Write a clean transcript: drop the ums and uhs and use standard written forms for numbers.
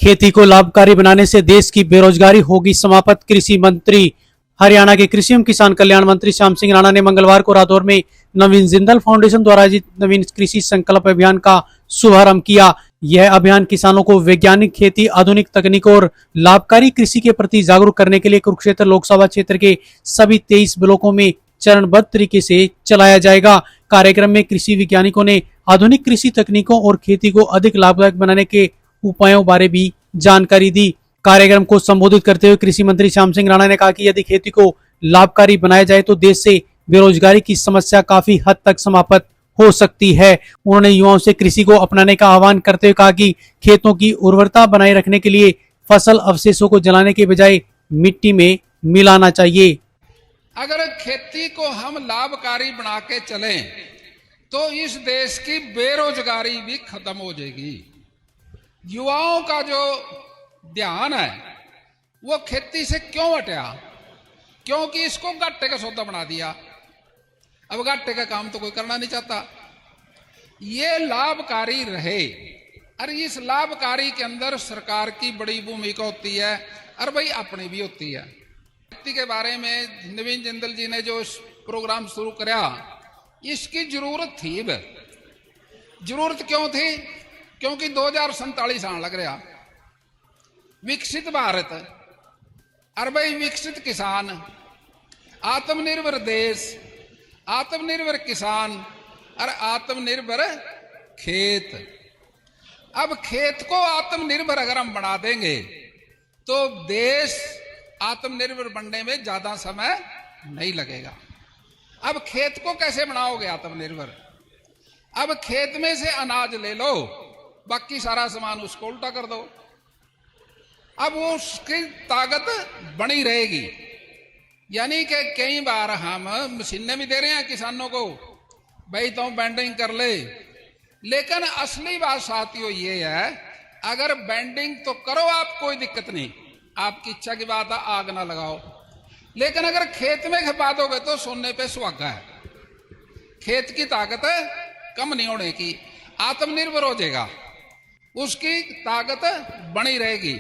खेती को लाभकारी बनाने से देश की बेरोजगारी होगी समाप्त। कृषि मंत्री हरियाणा के कृषि एवं किसान कल्याण मंत्री श्याम सिंह राणा ने मंगलवार को रादौर में नवीन जिंदल फाउंडेशन द्वारा आयोजित नवीन कृषि संकल्प अभियान का शुभारंभ किया। यह अभियान किसानों को वैज्ञानिक खेती, आधुनिक तकनीकों और लाभकारी कृषि के प्रति जागरूक करने के लिए कुरुक्षेत्र लोकसभा क्षेत्र के सभी 23 ब्लॉकों में चरणबद्ध तरीके से चलाया जाएगा। कार्यक्रम में कृषि वैज्ञानिकों ने आधुनिक कृषि तकनीकों और खेती को अधिक लाभदायक बनाने के उपायों बारे भी जानकारी दी। कार्यक्रम को संबोधित करते हुए कृषि मंत्री श्याम सिंह राणा ने कहा कि यदि खेती को लाभकारी बनाया जाए तो देश से बेरोजगारी की समस्या काफी हद तक समाप्त हो सकती है। उन्होंने युवाओं से कृषि को अपनाने का आह्वान करते हुए कहा कि खेतों की उर्वरता बनाए रखने के लिए फसल अवशेषों को जलाने के बजाय मिट्टी में मिलाना चाहिए। अगर खेती को हम लाभकारी बना के चलें तो इस देश की बेरोजगारी भी खत्म हो जाएगी। युवाओं का जो ध्यान है वो खेती से क्यों हटा? क्योंकि इसको घाटे का सौदा बना दिया। अब घाटे का काम तो कोई करना नहीं चाहता। ये लाभकारी रहे और इस लाभकारी के अंदर सरकार की बड़ी भूमिका होती है और भाई अपनी भी होती है। खेती के बारे में नवीन जिंदल जी ने जो प्रोग्राम शुरू कराया, इसकी जरूरत थी। जरूरत क्यों थी? क्योंकि 2047 आने लग रहा। विकसित भारत और भाई विकसित किसान, आत्मनिर्भर देश, आत्मनिर्भर किसान और आत्मनिर्भर खेत। अब खेत को आत्मनिर्भर अगर हम बना देंगे तो देश आत्मनिर्भर बनने में ज्यादा समय नहीं लगेगा। अब खेत को कैसे बनाओगे आत्मनिर्भर? अब खेत में से अनाज ले लो, बाकी सारा सामान उसको उल्टा कर दो। अब उसकी ताकत बनी रहेगी। यानी कि कई बार हम मशीनें भी दे रहे हैं किसानों को, भाई तुम बेंडिंग कर ले, लेकिन असली बात साथियों ये है, अगर बेंडिंग तो करो आप, कोई दिक्कत नहीं, आपकी इच्छा की बात है, आग ना लगाओ। लेकिन अगर खेत में खपा दोगे तो सोने पे सुहागा है। खेत की ताकत कम नहीं होने की, आत्मनिर्भर हो जाएगा, उसकी ताकत बनी रहेगी।